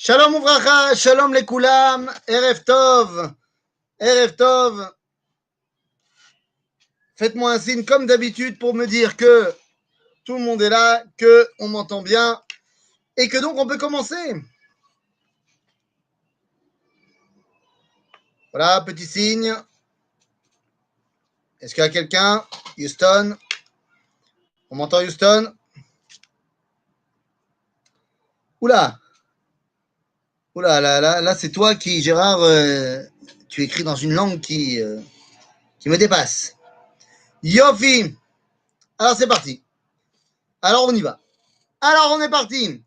Shalom Uvracha, Shalom Lekulam, Erev Tov, Erev Tov. Faites-moi un signe comme d'habitude pour me dire que tout le monde est là, qu'on m'entend bien et que donc on peut commencer. Voilà, petit signe. Est-ce qu'il y a quelqu'un? Houston? On m'entend Houston? Oula! Oula, là c'est toi qui, Gérard, tu écris dans une langue qui me dépasse. Yofi! Alors c'est parti. Alors on y va. Alors on est parti.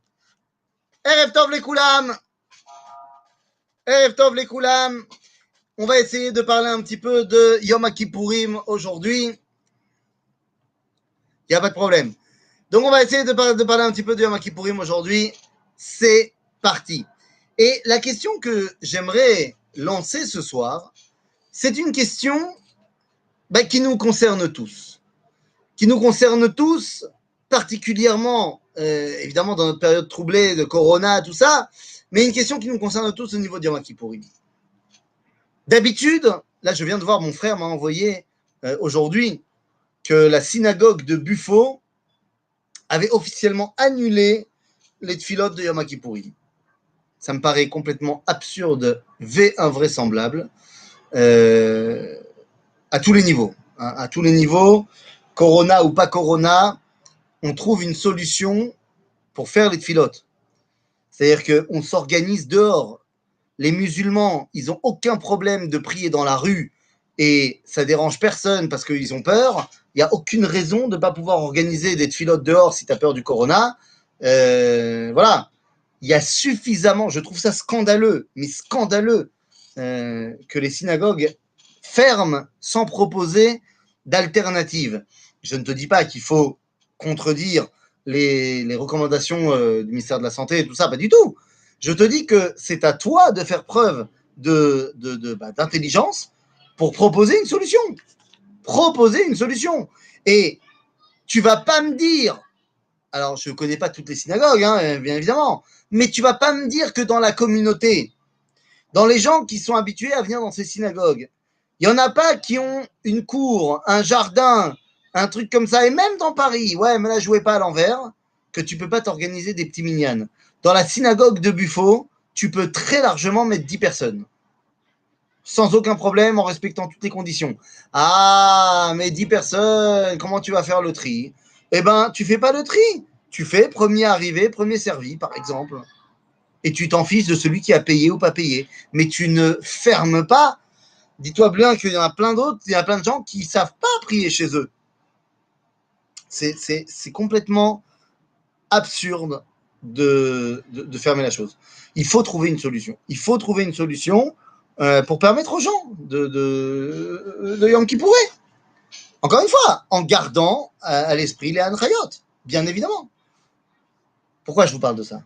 Erev Tov Lekulam. Erev Tov Lekulam. On va essayer de parler un petit peu de Yom Kippourim aujourd'hui. Il n'y a pas de problème. Donc on va essayer de parler un petit peu de Yom Kippourim aujourd'hui. C'est parti. Et la question que j'aimerais lancer ce soir, c'est une question qui nous concerne tous. Qui nous concerne tous, particulièrement, évidemment, dans notre période troublée de Corona, tout ça, mais une question qui nous concerne tous au niveau de Yom Kippourim. D'habitude, là, je viens de voir, mon frère m'a envoyé aujourd'hui que la synagogue de Buffo avait officiellement annulé les tfilotes de Yom Kippourim. Ça me paraît complètement absurde, invraisemblable, à tous les niveaux. Hein, à tous les niveaux, Corona ou pas Corona, on trouve une solution pour faire les tfilotes. C'est-à-dire qu'on s'organise dehors. Les musulmans, ils n'ont aucun problème de prier dans la rue et ça dérange personne parce qu'ils ont peur. Il n'y a aucune raison de ne pas pouvoir organiser des tfilotes dehors si tu as peur du corona. Voilà. Il y a suffisamment, je trouve ça scandaleux, mais scandaleux, que les synagogues ferment sans proposer d'alternative. Je ne te dis pas qu'il faut contredire les recommandations du ministère de la Santé et tout ça, pas du tout. Je te dis que c'est à toi de faire preuve d'intelligence pour proposer une solution. Proposer une solution. Et tu vas pas me dire, alors je ne connais pas toutes les synagogues, hein, bien évidemment, mais tu vas pas me dire que dans la communauté, dans les gens qui sont habitués à venir dans ces synagogues, il n'y en a pas qui ont une cour, un jardin, un truc comme ça, et même dans Paris, ouais, mais là, jouez pas à l'envers, que tu peux pas t'organiser des petits minyanes. Dans la synagogue de Buffo, tu peux très largement mettre 10 personnes. Sans aucun problème, en respectant toutes les conditions. Ah, mais 10 personnes, comment tu vas faire le tri? Eh ben, tu fais pas le tri. Tu fais premier arrivé, premier servi, par exemple. Et tu t'en fiches de celui qui a payé ou pas payé. Mais tu ne fermes pas. Dis-toi bien qu'il y en a plein d'autres, il y a plein de gens qui ne savent pas prier chez eux. C'est complètement absurde de fermer la chose. Il faut trouver une solution. Il faut trouver une solution pour permettre aux gens de Yom Kippourim. Encore une fois, en gardant à l'esprit les Hanchayot, bien évidemment. Pourquoi je vous parle de ça?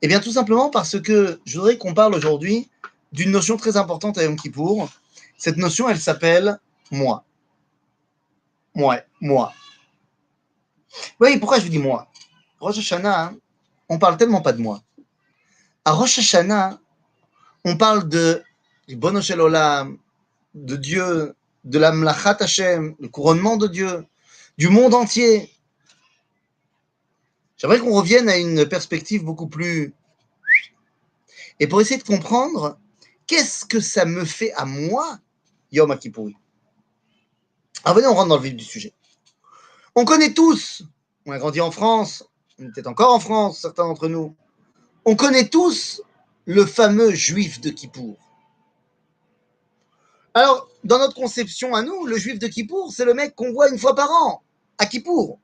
Eh bien, tout simplement parce que je voudrais qu'on parle aujourd'hui d'une notion très importante à Yom Kippour. Cette notion, elle s'appelle moi. Moi. Oui, pourquoi je vous dis moi? Rosh Hashanah, on parle tellement pas de moi. À Rosh Hashanah, on parle de Ribono Shel Olam, de Dieu, de la Mlachat Hashem, le couronnement de Dieu, du monde entier. J'aimerais qu'on revienne à une perspective beaucoup plus... Et pour essayer de comprendre, qu'est-ce que ça me fait à moi, Yom Kippourim? Alors venez, on rentre dans le vif du sujet. On connaît tous, on a grandi en France, on est peut-être encore en France, certains d'entre nous, on connaît tous le fameux juif de Kippour. Alors, dans notre conception à nous, le juif de Kippour, c'est le mec qu'on voit une fois par an, à Kippour.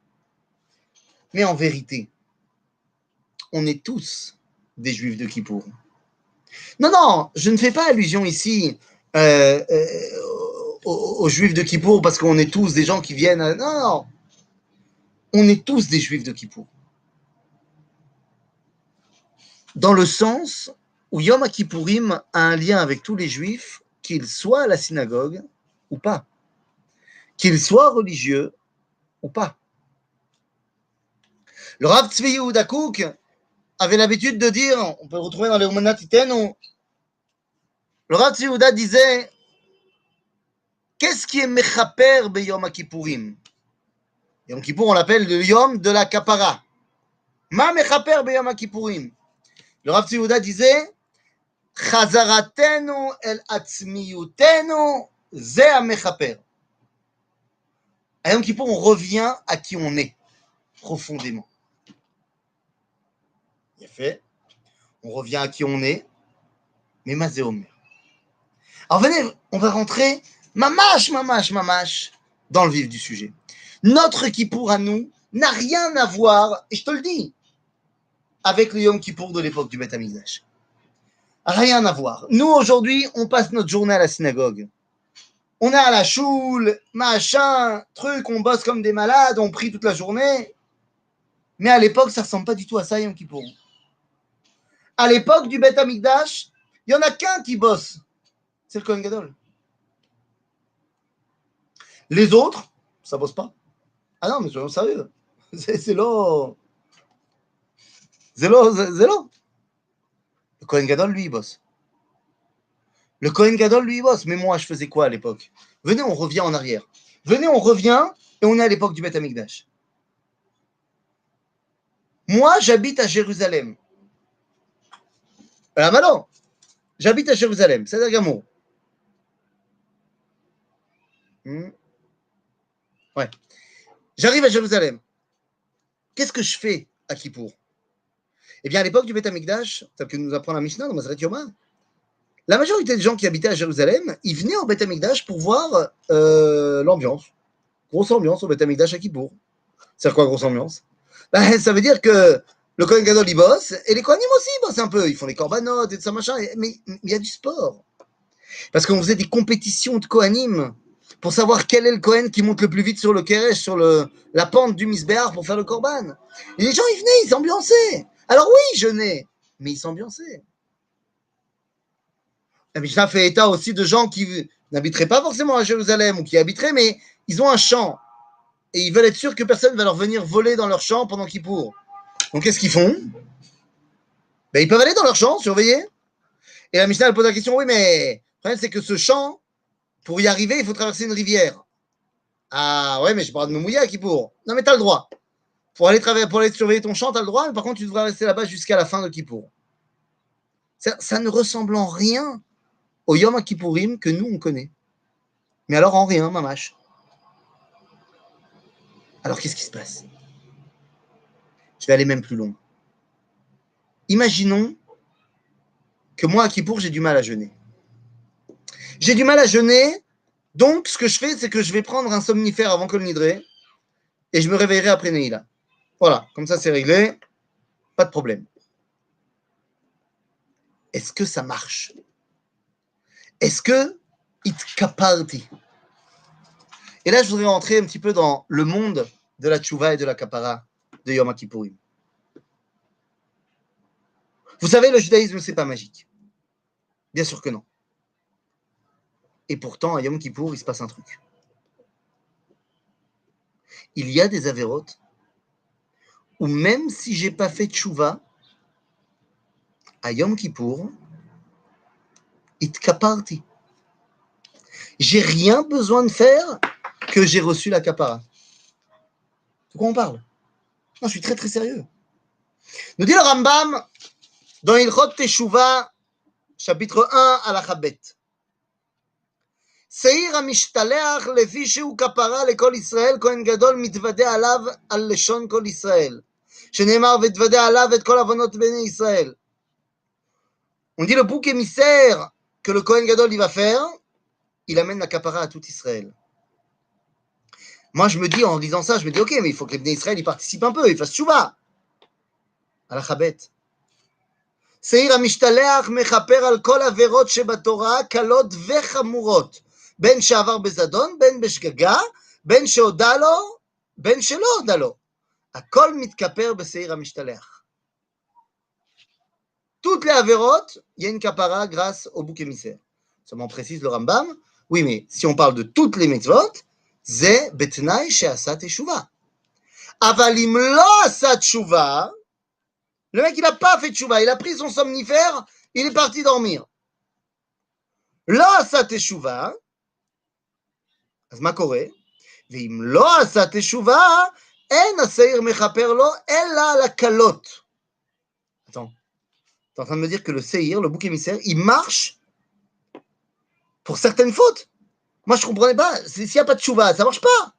Mais en vérité, on est tous des juifs de Kippour. Non, je ne fais pas allusion ici aux juifs de Kippour parce qu'on est tous des gens qui viennent... Non. On est tous des juifs de Kippour. Dans le sens où Yom Kippourim a un lien avec tous les juifs, qu'ils soient à la synagogue ou pas, qu'ils soient religieux ou pas. Le Rav Tzvi Yehuda Kook, avait l'habitude de dire, on peut le retrouver dans les Umanat Titenu, le Rav Tzvi Yehuda disait, qu'est-ce qui est mechaper be Yom Kippourim? Yom Kippour, on l'appelle le Yom de la Kapara. Ma mechaper be Yom Kippourim. Le Rav Tzvi Yehuda disait, Chazaratenu el atzmiyutenu ze ha-mechaper. À Yom Kippour, on revient à qui on est, profondément. Il a fait, on revient à qui on est, mais mazé omer. Alors venez, on va rentrer mamash, dans le vif du sujet. Notre Kippour à nous n'a rien à voir, et je te le dis, avec le Yom Kippour de l'époque du Beth Amikdash. Rien à voir. Nous, aujourd'hui, on passe notre journée à la synagogue. On est à la choule, machin, truc, on bosse comme des malades, on prie toute la journée. Mais à l'époque, ça ne ressemble pas du tout à ça, Yom Kippour. À l'époque du Beth Amikdash, il n'y en a qu'un qui bosse. C'est le Kohen Gadol. Les autres, ça bosse pas. Ah non, mais soyons sérieux. C'est l'eau. C'est l'eau. Le Kohen Gadol, lui, il bosse. Le Kohen Gadol, lui, il bosse. Mais moi, je faisais quoi à l'époque? Venez, on revient en arrière. Venez, on revient et on est à l'époque du Beth Amikdash. Moi, j'habite à Jérusalem. Ah, non. J'habite à Jérusalem. C'est Gamour. Ouais. J'arrive à Jérusalem. Qu'est-ce que je fais à Kippour? Eh bien, à l'époque du Beth Amikdash, tel que nous apprend la Mishnah dans Maseret Yoma, la majorité des gens qui habitaient à Jérusalem, ils venaient au Beth Amikdash pour voir l'ambiance. Grosse ambiance au Beth Amikdash à Kippour. C'est quoi, grosse ambiance? Ben, ça veut dire que le Kohen Gadol, il bosse, et les Kohanim aussi, ils bossent un peu. Ils font les corbanotes et tout ça, machin. Mais il y a du sport. Parce qu'on faisait des compétitions de Kohanim pour savoir quel est le Kohen qui monte le plus vite sur le Keresh, sur la pente du Misbéar pour faire le Korban. Et les gens, ils venaient, ils s'ambiançaient. Alors oui, je jeûnaient, mais ils s'ambiançaient. La Mishnah fait état aussi de gens qui n'habiteraient pas forcément à Jérusalem ou qui habiteraient, mais ils ont un champ. Et ils veulent être sûrs que personne ne va leur venir voler dans leur champ pendant Kippour. Donc qu'est-ce qu'ils font? Ben, ils peuvent aller dans leur champ, surveiller. Et la Mishnah elle pose la question, oui, mais le problème c'est que ce champ, pour y arriver, il faut traverser une rivière. Ah ouais, mais j'ai pas le droit de me mouiller à Kippour. Non, mais t'as le droit. Pour aller surveiller ton champ, t'as le droit, mais par contre, tu devras rester là-bas jusqu'à la fin de Kippour. Ça ne ressemble en rien au Yom Kippourim que nous, on connaît. Mais alors en rien, mamache. Alors qu'est-ce qui se passe? Je vais aller même plus loin. Imaginons que moi, à Kippour, j'ai du mal à jeûner. J'ai du mal à jeûner, donc ce que je fais, c'est que je vais prendre un somnifère avant Kol Nidré et je me réveillerai après Neila. Voilà, comme ça c'est réglé, pas de problème. Est-ce que ça marche? Est-ce que itkaparti? Et là, je voudrais rentrer un petit peu dans le monde de la tchouva et de la kapara de Yom Kippourim. Vous savez, le judaïsme, c'est pas magique. Bien sûr que non. Et pourtant, à Yom Kippour, il se passe un truc. Il y a des avérotes où même si j'ai pas fait tchouva, à Yom Kippour, itkaparti. J'ai rien besoin de faire que j'ai reçu la kapara. De quoi on parle? Non, je suis très très sérieux. Nous dit le Rambam dans Ilchot Teshuvah, chapitre 1 à la Chabet. Seir המשתלח לפי שהוא כפרה לכל ישראל, כהן גדול מתוודה עליו על לשון כל ישראל. שנאמר ותוודה עליו את כל עוונות בני ישראל. On dit le bouc émissaire que le Kohen Gadol il va faire, il amène la kapara à tout Israël. Moi je me dis en disant ça, je me dis ok, mais il faut que les Bnei Israël ils participent un peu, ils fassent tchouva. À la Chabet. שעיר המשתלח מכפר על כל עבירות שבתורה, קלות וחמורות, בין שעבר בזדון, בין בשגגה, בין שהודה לו, בין שלא הודה לו. הכל מתכפר בשעיר המשתלח. Toutes les עבירות, il y a une kapara grâce au bouc émissaire. Seulement précise le Rambam, oui, mais si on parle de toutes les mitzvot, זה בתנאי שעשה תשובה. אבל אם לא עשה תשובה, Le mec, il n'a pas fait tchouva. Il a pris son somnifère, il est parti dormir. Là, ça teshuva. אז מה קורה? ואם לא עשה תשובה, אין השעיר מכפר לו, אלא על הקלות. Attends, t'es en train de me dire que le séhir, le bouc émissaire, il marche pour certaines fautes. Moi, je ne comprenais pas. S'il n'y a pas de tchouva, ça ne marche pas.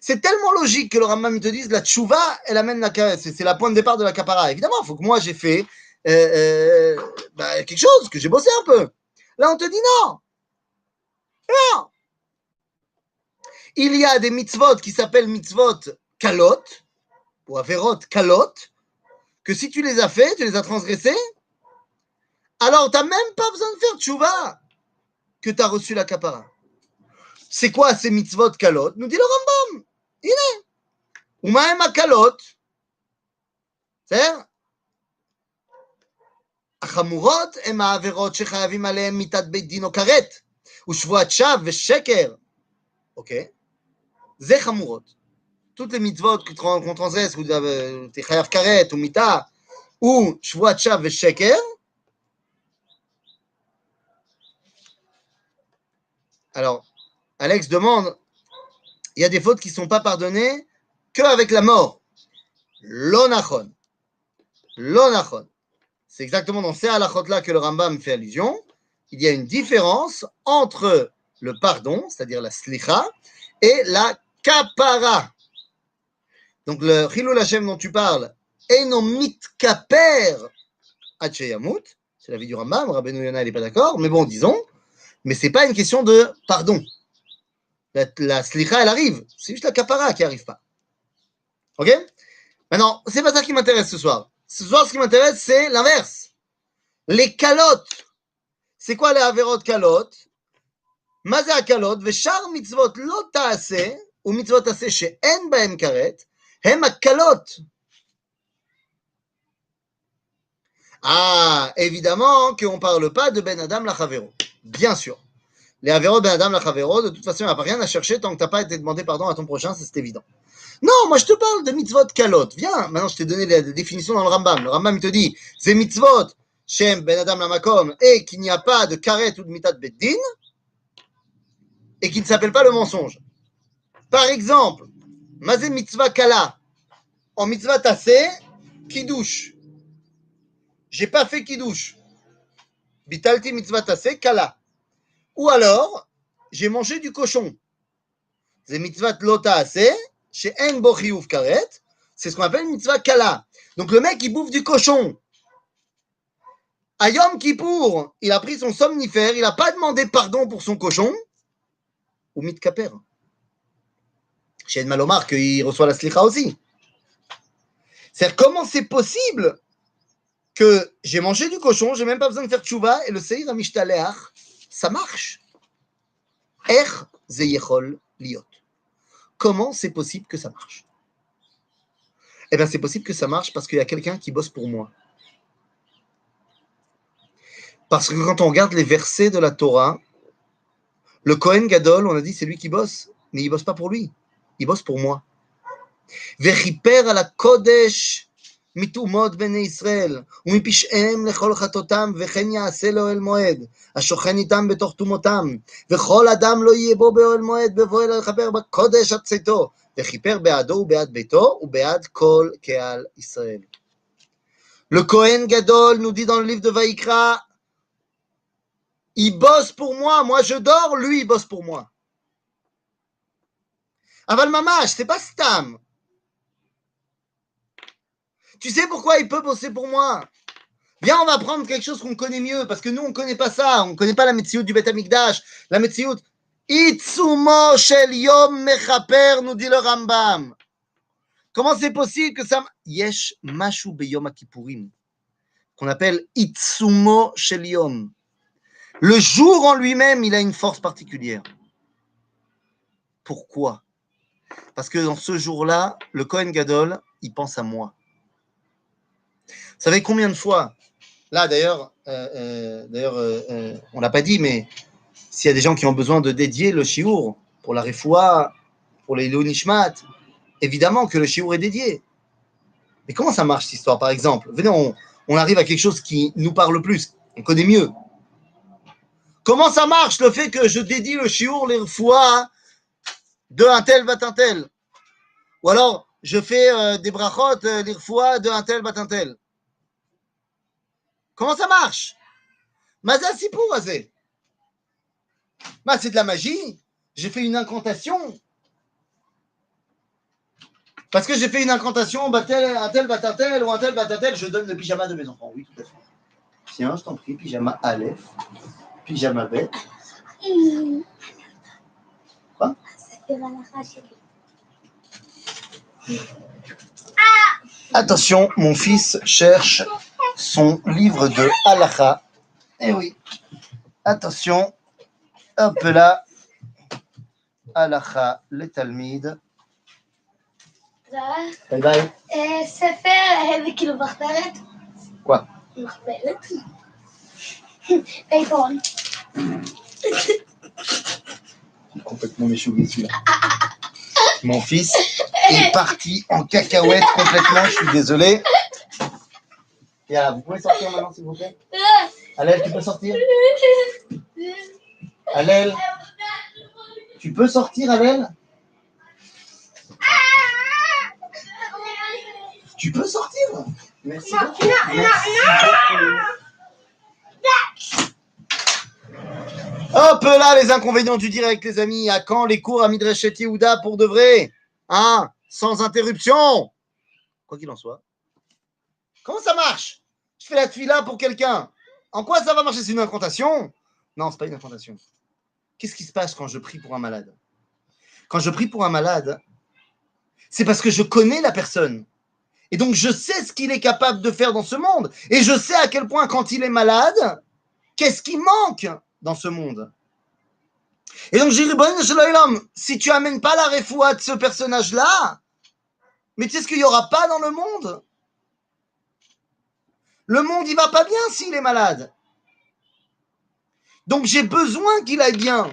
C'est tellement logique que le Rambam te dise la tchouva, elle amène c'est la point de départ de la kapara. Évidemment, il faut que moi, j'ai fait quelque chose, que j'ai bossé un peu. Là, on te dit non. Non. Il y a des mitzvot qui s'appellent mitzvot kalot, ou averot kalot, que si tu les as fait, tu les as transgressés, alors tu n'as même pas besoin de faire tchouva que tu as reçu la kapara. C'est quoi ces mitzvot kalot? Nous dit le Rambam. הנה. ומה הם הקלות? בסדר? החמורות הם העבירות שחייבים עליהן מיתת בית דין או כרת, ושבועת שווא ושקר. אוקיי? זה חמורות. toutes les mitzvot qu'on transgresse, ou t'es chayav karet, ou mita, ou shvuat shav sheker. Alors, Alex demande, il y a des fautes qui ne sont pas pardonnées qu'avec la mort. Lo nachon. Lo nachon. C'est exactement dans ces halachot-là que le Rambam fait allusion. Il y a une différence entre le pardon, c'est-à-dire la slicha, et la kapara. Donc le Chilul Hashem dont tu parles, Eino mitkaper ad sheyamut, c'est l'avis du Rambam, Rabbeinu Yonah n'est pas d'accord, mais bon, disons, mais c'est pas une question de pardon. La slicha, elle arrive, c'est juste la kapara qui arrive pas. Ok? Maintenant, c'est pas ça qui m'intéresse ce soir. Ce soir, ce qui m'intéresse, c'est l'inverse. Les calottes. C'est quoi les averot kalot? מה זה הקלות? ושאר מצוות לא תעשה, ומצוות תעשה שאין בהם כרת, הם הקלות. Ah, évidemment qu'on ne parle pas de Ben Adam Lachavero. Bien sûr. Les Averot Ben Adam Lachavero, de toute façon, il n'y a pas rien à chercher tant que tu n'as pas été demandé pardon à ton prochain, c'est évident. Non, moi je te parle de mitzvot kalot. Viens, maintenant je t'ai donné la définition dans le Rambam. Le Rambam, il te dit, c'est mitzvot, Shem Ben Adam Lamakom, et qu'il n'y a pas de karet ou de mitat beddin, et qui ne s'appelle pas le mensonge. Par exemple, Mazé mitzvah kala, en mitzvah tassé, kiddush. J'ai pas fait kiddush. Bitalti mitzvah tassé, kala. Ou alors, j'ai mangé du cochon. C'est mitzvah lo tassé, chez en bo chiyuv karet, c'est ce qu'on appelle mitzvah kala. Donc le mec, il bouffe du cochon. À Yom Kippour, il a pris son somnifère, il n'a pas demandé pardon pour son cochon, ou mitkaper. Chez Malomar, qu'il reçoit la slicha aussi. C'est-à-dire, comment c'est possible que j'ai mangé du cochon, j'ai même pas besoin de faire tchouva, et le seir amishtalech, ça marche. Er ze yechol liot. Comment c'est possible que ça marche? Eh bien, c'est possible que ça marche parce qu'il y a quelqu'un qui bosse pour moi. Parce que quand on regarde les versets de la Torah, le Kohen Gadol, on a dit, c'est lui qui bosse, mais il bosse pas pour lui, il bosse pour moi. Vechiper ala kodesh מתאומות בני ישראל, ומפשעיהם לכל חטאותם, וכן יעשה לאוהל מועד, השוכן איתם בתוך תומותם, וכל אדם לא יהיה בו באוהל מועד, בבוא אלא לכפר בקודש עד צאתו, וכיפר בעדו ובעד ביתו, ובעד כל קהל ישראל. Le Kohen Gadol nous dit dans le livre de Vaïkra, il bosse pour moi, moi je dors, lui il bosse pour moi. Aval mamash, c'est pas stam. Tu sais pourquoi il peut bosser pour moi? Viens, on va prendre quelque chose qu'on connaît mieux, parce que nous, on ne connaît pas ça. On ne connaît pas la Metsiout du Beth Amikdash. La Metsiout, Itsumo shel yom mechaper, nous dit le Rambam. Comment c'est possible que ça... Yesh mashu beyom akipurim, qu'on appelle Itsumo shel yom. Le jour en lui-même, il a une force particulière. Pourquoi? Parce que dans ce jour-là, le Kohen Gadol, il pense à moi. Vous savez combien de fois, là d'ailleurs, on l'a pas dit, mais s'il y a des gens qui ont besoin de dédier le shiur pour la refoua, pour les Ilou Nishmat, évidemment que le shiur est dédié. Et comment ça marche cette histoire, par exemple? Venez, on arrive à quelque chose qui nous parle plus, on connaît mieux. Comment ça marche le fait que je dédie le shiur, les fois de un tel bat un tel? Ou alors, je fais des brachot, les fois de un tel bat un tel. Comment ça marche? Maza Sipour, Azé. Bah, c'est de la magie. J'ai fait une incantation. Parce que j'ai fait une incantation, un tel bat un tel, ou un tel bat un tel, je donne le pyjama de mes enfants. Oui, tout à fait. Tiens, je t'en prie, pyjama Aleph, pyjama Bet. Quoi? Attention, mon fils cherche son livre de halakha. Eh oui. Attention. Hop là. Halakha, le Talmid. ביי ביי. ספר כאילו מחברת. quoi? מחברת. בעיפרון. Complètement méchouillé celui-là. Mon fils est parti en cacahuète complètement, je suis désolé. Et vous pouvez sortir maintenant s'il vous plaît? Allel, tu peux sortir? Allel, tu peux sortir Allel? Tu peux sortir? Merci beaucoup. Hop là, les inconvénients du direct, les amis. À quand les cours à Midreshet Yehuda pour de vrai? Hein? Sans interruption. Quoi qu'il en soit. Comment ça marche? Je fais la tefila pour quelqu'un. En quoi ça va marcher? C'est une incantation? Non, c'est pas une incantation. Qu'est-ce qui se passe quand je prie pour un malade? Quand je prie pour un malade, c'est parce que je connais la personne. Et donc, je sais ce qu'il est capable de faire dans ce monde. Et je sais à quel point, quand il est malade, qu'est-ce qui manque dans ce monde. Et donc, j'ai dit, si tu amènes pas la refoua de ce personnage-là, mais tu sais ce qu'il n'y aura pas dans le monde? Le monde, il va pas bien s'il est malade. Donc, j'ai besoin qu'il aille bien.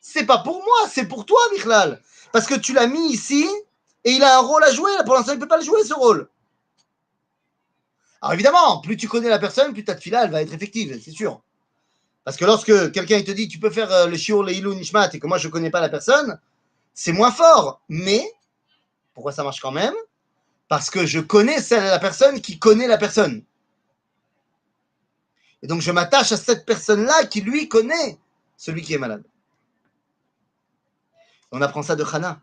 C'est pas pour moi, c'est pour toi, Michlal. Parce que tu l'as mis ici, et il a un rôle à jouer. Pour l'instant, il ne peut pas le jouer, ce rôle. Alors évidemment, plus tu connais la personne, plus ta tefila, elle va être effective, c'est sûr. Parce que lorsque quelqu'un te dit, tu peux faire le shiur, le ilou, nishmat, et que moi, je ne connais pas la personne, c'est moins fort. Mais, pourquoi ça marche quand même? Parce que je connais la personne qui connaît la personne. Et donc, je m'attache à cette personne-là qui, lui, connaît celui qui est malade. On apprend ça de Chana.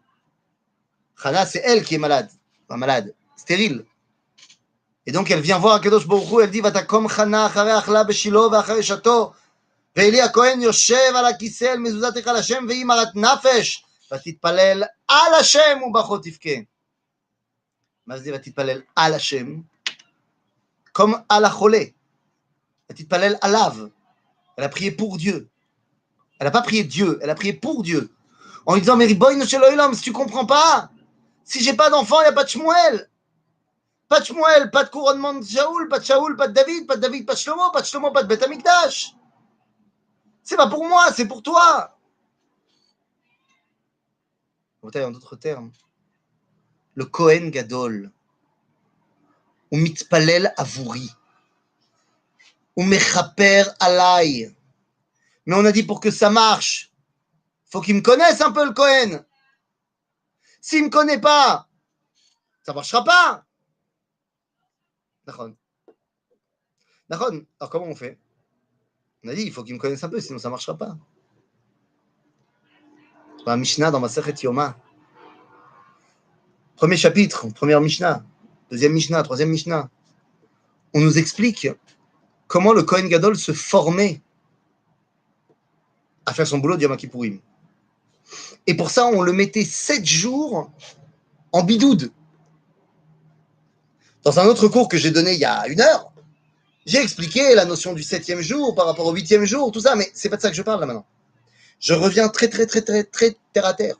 Chana, c'est elle qui est malade. Pas malade, stérile. Et donc, elle vient voir Akadosh Baruch Hu, elle dit, Vatakom Chana, acharei achla beshilo, ve'acharei shato, ואלי הכהן יושב על הכיסא אל מזוזת היכל השם והיא מרת נפש ותתפלל על השם ובכה תבכה. מה זה ותתפלל על השם? comme על החולה. ותתפלל עליו. Elle a prié pour Dieu. Elle n'a pas prié Dieu, elle a prié pour Dieu. En lui disant, mais Riboyno shel olam, si tu ne comprends pas, si j'ai pas d'enfant, il n'y a pas de Shmuel. Pas de Shmuel, pas de couronnement de Shaoul, pas de David, pas de Shlomo, pas de Beth Amikdash. C'est pas pour moi, c'est pour toi. En d'autres termes, le Kohen Gadol, ou mitpalel avouri, ou mechaper alay. Mais on a dit pour que ça marche, faut qu'il me connaisse un peu le Kohen. S'il me connaît pas, ça marchera pas. D'accord. D'accord. Alors comment on fait? On a dit il faut qu'il me connaisse un peu, sinon ça marchera pas. Dans la Mishnah, dans Masechet Yoma, premier chapitre, première Mishnah, deuxième Mishnah, troisième Mishnah, on nous explique comment le Kohen Gadol se formait à faire son boulot de Yom Kippourim. Et pour ça, on le mettait 7 jours en bidoud. Dans un autre cours que j'ai donné il y a 1 heure, j'ai expliqué la notion du 7e jour par rapport au 8e jour, tout ça, mais c'est pas de ça que je parle là maintenant. Je reviens très terre à terre.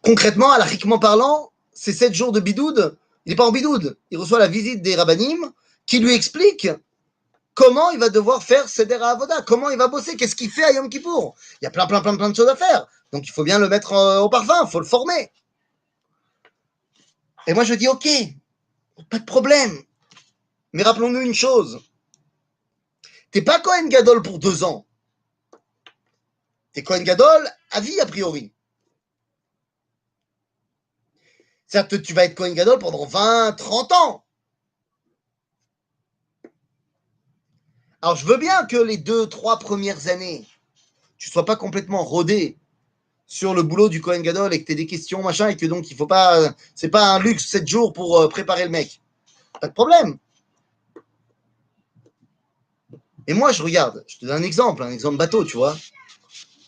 Concrètement, halachiquement parlant, ces 7 jours de bidoud, il n'est pas en bidoud. Il reçoit la visite des rabbanim qui lui expliquent comment il va devoir faire Seder Avoda, comment il va bosser, qu'est-ce qu'il fait à Yom Kippour. Il y a plein de choses à faire. Donc il faut bien le mettre au parfum, il faut le former. Et moi, je dis, ok, pas de problème. Mais rappelons-nous une chose. T'es pas Kohen Gadol pour 2 ans. T'es Kohen Gadol à vie, a priori. C'est-à-dire que tu vas être Kohen Gadol pendant 20, 30 ans. Alors, je veux bien que les 2, 3 premières années, tu sois pas complètement rodé sur le boulot du Kohen Gadol et que tu aies des questions, machin, et que donc il faut pas. C'est pas un luxe 7 jours pour préparer le mec. Pas de problème. Et moi, je regarde, je te donne un exemple bateau, tu vois.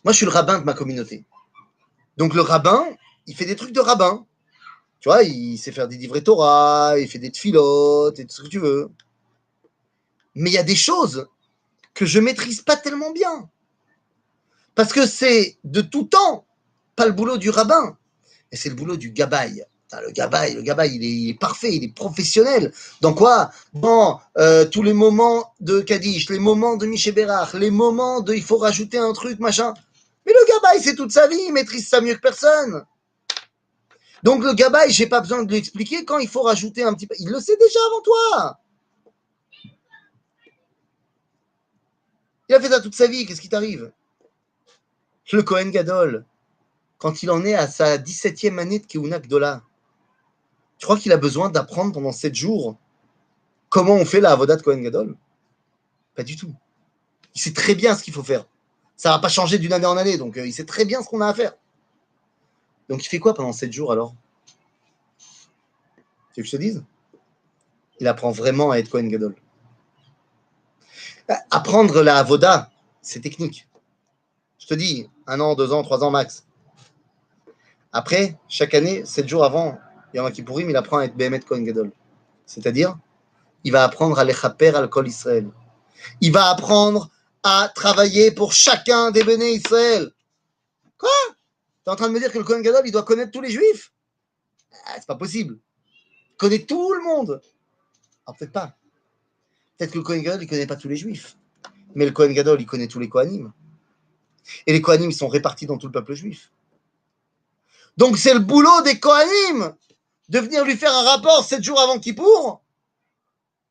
Moi, je suis le rabbin de ma communauté. Donc, le rabbin, il fait des trucs de rabbin. Tu vois, il sait faire des livrets Torah, il fait des tfilotes et tout ce que tu veux. Mais il y a des choses que je maîtrise pas tellement bien. Parce que c'est de tout temps pas le boulot du rabbin, et c'est le boulot du gabaï. Le gabaï, il est parfait, il est professionnel. Dans quoi? Dans tous les moments de Kaddish, les moments de Miché Bérach, les moments de il faut rajouter un truc, machin. Mais le gabaï, c'est toute sa vie, il maîtrise ça mieux que personne. Donc le gabaï, j'ai pas besoin de lui expliquer quand il faut rajouter un petit peu. Il le sait déjà avant toi. Il a fait ça toute sa vie, qu'est-ce qui t'arrive? Le Kohen Gadol, quand il en est à sa 17e année de Keuna Gdola, tu crois qu'il a besoin d'apprendre pendant 7 jours comment on fait la Avodat de Kohen Gadol? Pas du tout. Il sait très bien ce qu'il faut faire. Ça va pas changer d'une année en année, donc il sait très bien ce qu'on a à faire. Donc il fait quoi pendant 7 jours alors? Tu veux que je te dise? Il apprend vraiment à être Kohen Gadol. Apprendre la Avoda, c'est technique. Je te dis, 1 an, 2 ans, 3 ans max. Après, chaque année, 7 jours avant Yom Kippourim, il apprend à être Behemet Kohen Gadol. C'est-à-dire, il va apprendre à l'échaper al Kol Israël. Il va apprendre à travailler pour chacun des béné Israël. Quoi? T'es en train de me dire que le Kohen Gadol, il doit connaître tous les juifs? C'est pas possible. Il connaît tout le monde. Alors peut-être pas. Peut-être que le Kohen Gadol, il connaît pas tous les juifs. Mais le Kohen Gadol, il connaît tous les Kohanim. Et les Kohanim, ils sont répartis dans tout le peuple juif. Donc c'est le boulot des Kohanim de venir lui faire un rapport 7 jours avant Kippour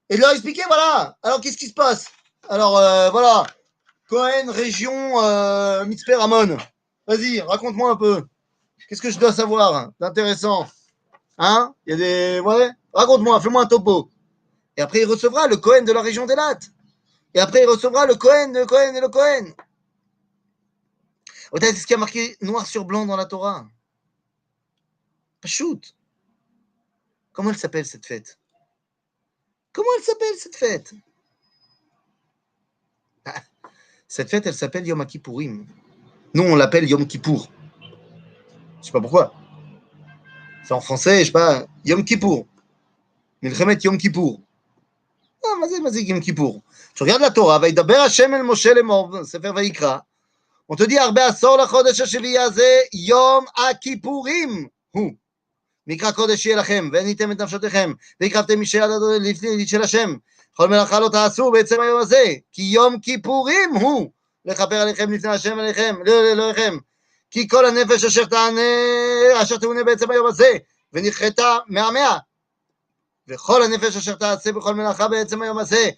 et de leur expliquer, voilà, alors qu'est-ce qui se passe? Alors voilà, Cohen, région Mitzpeh Ramon. Vas-y, raconte-moi un peu. Qu'est-ce que je dois savoir d'intéressant? Hein? Il y a des... Ouais? Raconte-moi, fais-moi un topo. Et après, il recevra le Cohen de la région d'Elat. Et après, il recevra le Cohen, le Cohen et le Cohen. C'est ce qui a marqué noir sur blanc dans la Torah. Shoot. Comment elle s'appelle cette fête? Comment elle s'appelle cette fête? Cette fête, elle s'appelle Yom Kippourim. Nous, on l'appelle Yom Kippour. Je sais pas pourquoi. C'est en français, je sais pas, Yom Kippour. Milchemet Yom Kippour. Ah, vas-y, Yom Kippour. Tu regardes la Torah, וידבר השם אל משה לאמור, ספר ויקרא. On te dit, הרבה עשור לחודש השביעי הזה, יום הכיפורים הוא. מקרא קודש יהיה לכם, ועניתם את נפשותיכם, והקרבתם אישי לפני של השם. כל מלאכה לא תעשו בעצם היום הזה, כי יום כיפורים הוא לכפר עליכם לפני השם עליכם, לאלוהיכם. כי כל הנפש אשר תאונה בעצם היום הזה, ונכרתה מעמיה. וכל הנפש אשר תעשה בכל מלאכה בעצם היום הזה,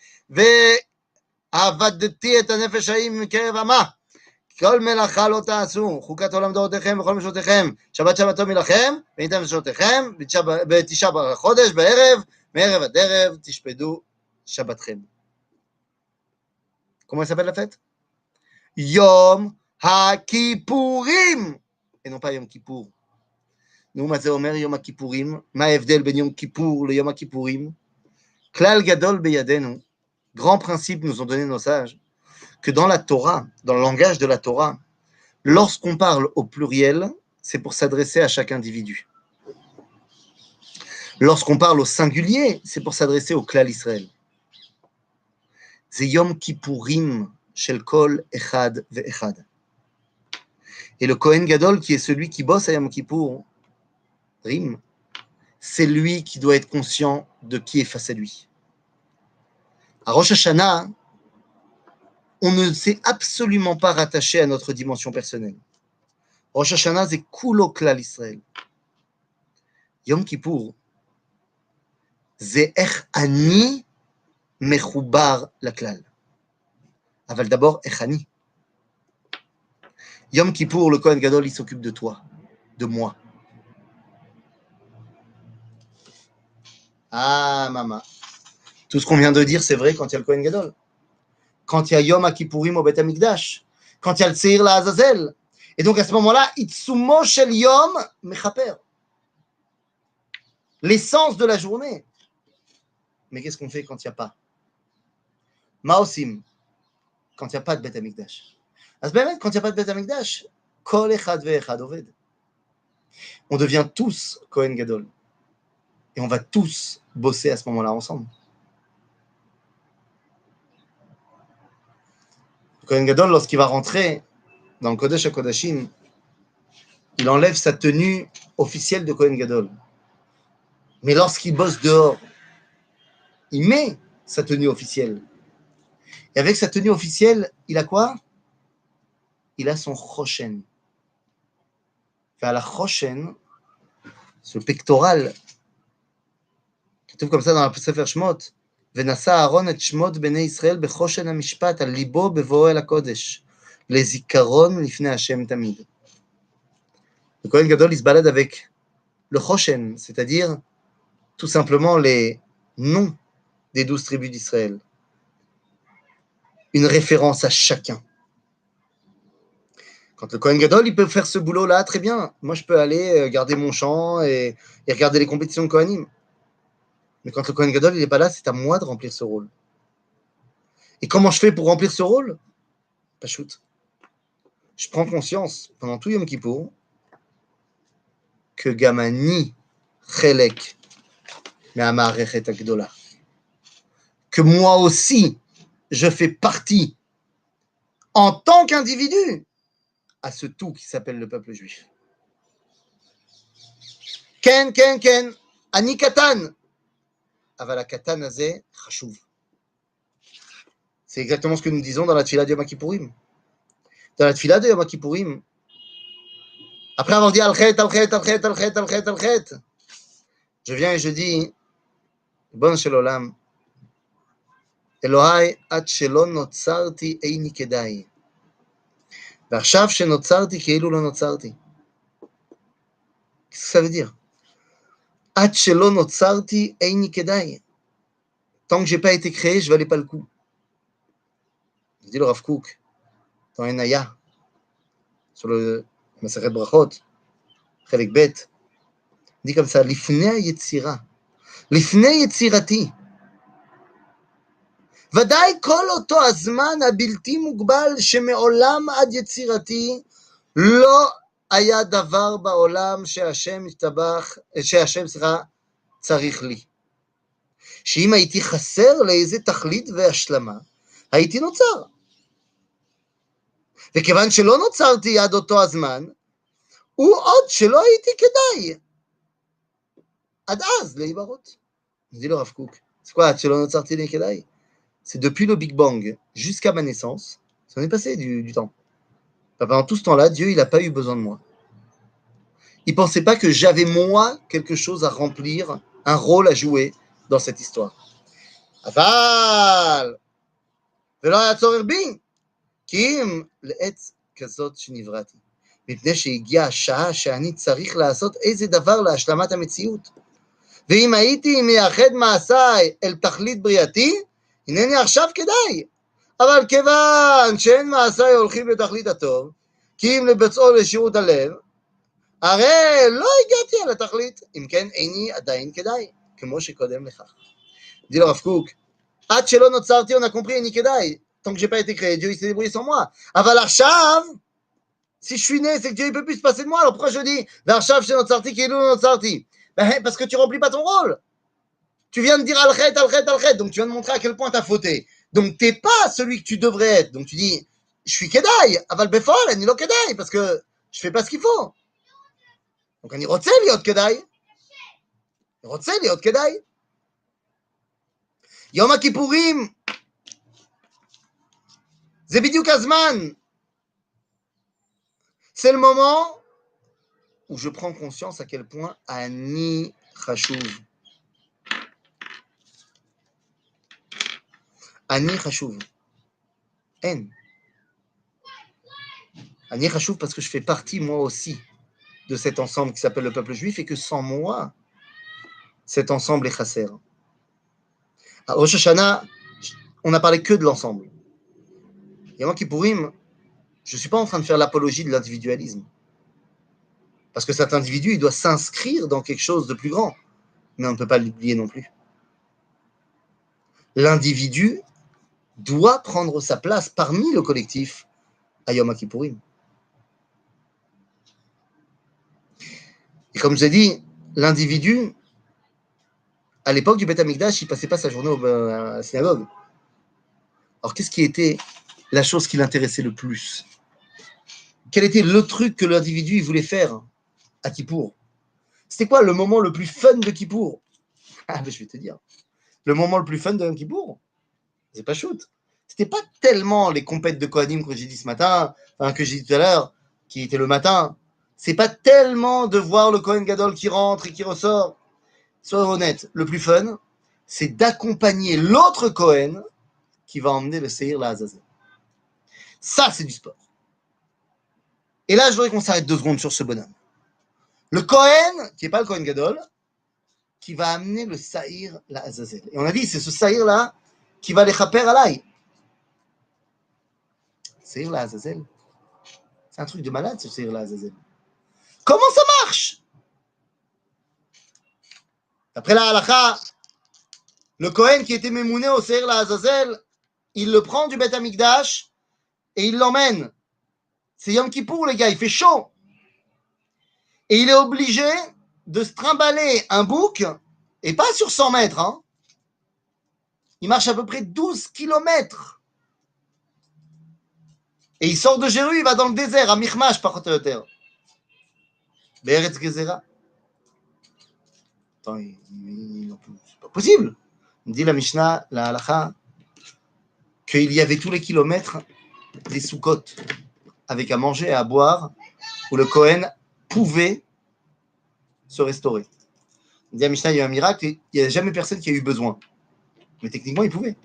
ועבדתי את הנפש ההיא מקרב עמה. כל מלאכה לא תעשו, חוקת עולם דורותיכם וכל משותיכם, שבת שבתו מלאכם, וניתן משותיכם, בתשעה בחודש, בערב, מערב עד ערב, תשפדו שבתכם. Comment elle s'appelle la fête? Yom HaKippurim, et non pas Yom Kippour. נו, מה זה אומר יום הכיפורים? מה ההבדל בין יום כיפור ליום הכיפורים? כלל גדול בידינו, grand principe nous ont donné nos sages, que dans la Torah, dans le langage de la Torah, lorsqu'on parle au pluriel, c'est pour s'adresser à chaque individu. Lorsqu'on parle au singulier, c'est pour s'adresser au klal Israël. C'est Yom Kippourim shel kol echad ve'echad. Et le Kohen Gadol, qui est celui qui bosse à Yom Kippour, Rim, c'est lui qui doit être conscient de qui est face à lui. À Rosh Hashanah, on ne s'est absolument pas rattaché à notre dimension personnelle. Rosh Hashanah, c'est kulo klal Israël. Yom Kippour, זה איך אני מחובר לכלל. אבל d'abord, איך אני. Yom Kippour, le Kohen Gadol, il s'occupe de toi, de moi. Ah, maman. Tout ce qu'on vient de dire, c'est vrai quand il y a le Kohen Gadol. Quand il y a Yom Kippourim au Beth Amikdash. Quand il y a le Seir la Azazel. Et donc à ce moment-là, Itsumo Shel Yom Mechaper. L'essence de la journée. Mais qu'est-ce qu'on fait quand il n'y a pas? Maosim. Quand il n'y a pas de Beth Amikdash. Quand il n'y a pas de Beth Amikdash, Kol Echad Ve'echad Oved. On devient tous Kohen Gadol. Et on va tous bosser à ce moment-là ensemble. Le Kohen Gadol, lorsqu'il va rentrer dans le Kodesh HaKodashim, il enlève sa tenue officielle de Kohen Gadol. Mais lorsqu'il bosse dehors, il met sa tenue officielle. Et avec sa tenue officielle, il a quoi? Il a son choshen. Enfin, la choshen, ce pectoral, qui trouve comme ça dans la Sefer Shmot, ונשא אהרון את שמות בני ישראל בחושן המשפט על ליבו בבואו אל הקודש, לזיכרון לפני השם תמיד. Le Kohen Gadol, il se balade avec le choshen, c'est-à-dire tout simplement les noms des 12 tribus d'Israël. Une référence à chacun. Quand le Kohen Gadol, il peut faire ce boulot-là, très bien. Moi, je peux aller garder mon champ et regarder les compétitions de Kohanim. Mais quand le Kohen Gadol, il n'est pas là, c'est à moi de remplir ce rôle. Et comment je fais pour remplir ce rôle? Pas shoot. Je prends conscience, pendant tout Yom Kippour, que Gamani Chelek Me'amarechet Agdola. Que moi aussi, je fais partie, en tant qu'individu, à ce tout qui s'appelle le peuple juif. Ken, ken, ken, ani katan. Aval katan azeh chashuv. C'est exactement ce que nous disons dans la tfila de Yom Kippourim. Dans la tfila de Yom Kippourim, après avoir dit al-chet, al-chet, al-chet, al-chet, al-chet, al-chet, je viens et je dis, bon shel olam, Elohai, ad shelo notzarti eini kedai. ועכשיו שנוצרתי כאילו לא נוצרתי. Qu'est-ce que ça veut dire? עד שלא נוצרתי איני כדאי. Tant que je n'ai pas été créé, je ne valais pas le coup. Dit le Rav Kook dans Enaya, sur le Maseret Brachot, Chelek Bet, dit comme ça, לפני היצירה, לפני יצירתי, ודאי כל אותו הזמן הבלתי מוגבל שמעולם עד יצירתי לא היה דבר בעולם שהשם צריך לי. שאם הייתי חסר לאיזה תכלית והשלמה, הייתי נוצר. וכיוון שלא נוצרתי עד אותו הזמן, הוא עוד שלא הייתי כדאי. עד אז להיברות. dit le Rav Kook. C'est quoi, עד שלא נוצרתי לי כדאי? C'est depuis le Big Bang jusqu'à ma naissance, ça en est passé du temps. Pendant tout ce temps-là, Dieu, il n'a pas eu besoin de moi. Il ne pensait pas que j'avais, moi, quelque chose à remplir, un rôle à jouer dans cette histoire. אבל, ולא היה צורך בי, כי אם לעץ כזאת שנבראתי, מפני שהגיעה השעה שאני צריך לעשות איזה דבר להשלמת המציאות. ואם הייתי מייחד מעשיי אל תכלית בריאתי, הנני עכשיו כדאי. אבל כיוון שאין מעשיי הולכים לתכלית הטוב, כי אם לבצעו לשירות הלב, הרי לא הגעתי על התכלית, אם כן איני עדיין כדאי, כמו שקודם לכך. dit le Rav Kook, עד שלא נוצרתי, on a compris, איני כדאי. Tant que j'ai pas été créé, Dieu il s'est débrouillé sans moi. אבל עכשיו, si je suis né, c'est que Dieu il peut plus se passer de moi. Alors pourquoi je dis, ועכשיו שנוצרתי כאילו לא נוצרתי? Parce que tu remplis pas ton rôle. Tu viens de dire al-chet, al-chet, al-chet, donc tu viens de montrer à quel point tu as fauté. Donc tu n'es pas celui que tu devrais être. Donc tu dis, je suis kedai, aval befol, אני לא kedai, parce que je fais pas ce qu'il faut. Donc אני רוצה להיות kedai. רוצה להיות kedai. יום הכיפורים, זה בדיוק הזמן. C'est le moment où je prends conscience à quel point ani chashuv. Ani Chashuv. En. Ani Chashuv parce que je fais partie, moi aussi, de cet ensemble qui s'appelle le peuple juif et que sans moi, cet ensemble est chasser. À Rosh Hashanah, on n'a parlé que de l'ensemble. Et moi, Kippourim, je ne suis pas en train de faire l'apologie de l'individualisme. Parce que cet individu, il doit s'inscrire dans quelque chose de plus grand. Mais on ne peut pas l'oublier non plus. L'individu doit prendre sa place parmi le collectif à Yom Kippourim. Et comme je l'ai dit, l'individu, à l'époque du Beth Amikdash, il ne passait pas sa journée à la synagogue. Alors, qu'est-ce qui était la chose qui l'intéressait le plus? Quel était le truc que l'individu voulait faire à Kippour? C'était quoi le moment le plus fun de Kippour? Ah, ben, je vais te dire. Le moment le plus fun de Kippour, c'est pas shoot. C'était pas tellement les compètes de Kohanim que j'ai dit ce matin, enfin, que j'ai dit tout à l'heure, qui était le matin. C'est pas tellement de voir le Kohen Gadol qui rentre et qui ressort. Sois honnête, le plus fun, c'est d'accompagner l'autre Kohen qui va emmener le Seir la Azazel. Ça, c'est du sport. Et là, je voudrais qu'on s'arrête 2 secondes sur ce bonhomme. Le Kohen, qui n'est pas le Kohen Gadol, qui va amener le Seir la Azazel. Et on a dit, c'est ce Seir-là qui va les chaper à l'ail. Seir la Azazel. C'est un truc de malade, ce Seir la Azazel. Comment ça marche? D'après la halakha, le Kohen qui était mémouné au Seir la Azazel, il le prend du Beth Amikdash et il l'emmène. C'est Yom Kippour, les gars, il fait chaud. Et il est obligé de se trimballer un bouc, et pas sur 100 mètres, hein. Il marche à peu près 12 kilomètres. Et il sort de Jéru, il va dans le désert, à Michmash, par Khotoyoter. Be'eretz Gezerah. Attends, c'est pas possible. Il dit la Mishnah, la halakha, qu'il y avait tous les kilomètres des soukottes, avec à manger et à boire, où le Kohen pouvait se restaurer. Il dit à Mishnah, il y a un miracle, il n'y a jamais personne qui a eu besoin. Mais techniquement, il pouvait.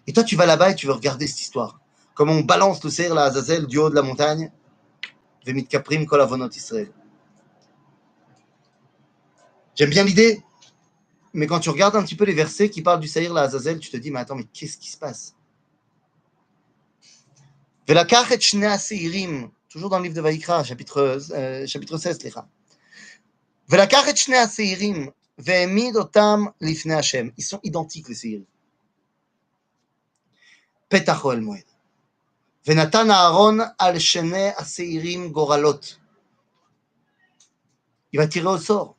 Et toi, tu vas là-bas et tu veux regarder cette histoire. Comment on balance le Seir la Azazel du haut de la montagne, Vemit Kaprim Kol Avonot Israël. J'aime bien l'idée, mais quand tu regardes un petit peu les versets qui parlent du Seir la Azazel, tu te dis, mais attends, mais qu'est-ce qui se passe? Velakach et Shnei Seirim, toujours dans le livre de Vaïkra, chapitre 16, Lecha. Velakach et Shnei Seirim, Ve'emid otam lifnei Hashem. Ils sont identiques, les Seirim. Petach Ohel Moed. ונתן אהרון על שני השעירים גורלות. Il va tirer au sort.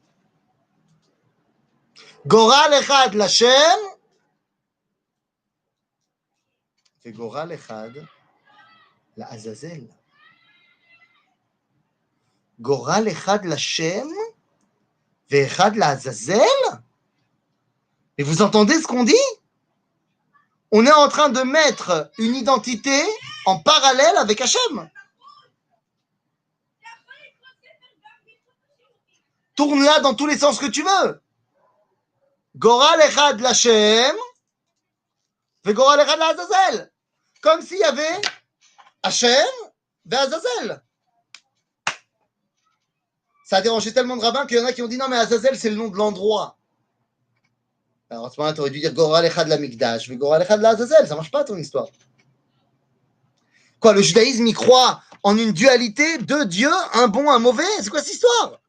גורל אחד לשם, וגורל אחד לעזאזל. גורל אחד לשם, ואחד לעזאזל? Et vous entendez ce qu'on dit? On est en train de mettre une identité en parallèle avec Hachem. Tourne-la dans tous les sens que tu veux. Goral echad l'Hachem, ve Goral echad l'Azazel. Comme s'il y avait Hachem ve Azazel. Ça a dérangé tellement de rabbins qu'il y en a qui ont dit non, mais Azazel, c'est le nom de l'endroit. Alors à ce moment-là, tu aurais dû dire Goral echad la Mikdash, ve Goral echad l'Azazel. Ça marche pas ton histoire. Quoi, le judaïsme, il croit en une dualité de Dieu, un bon, un mauvais? C'est quoi cette histoire?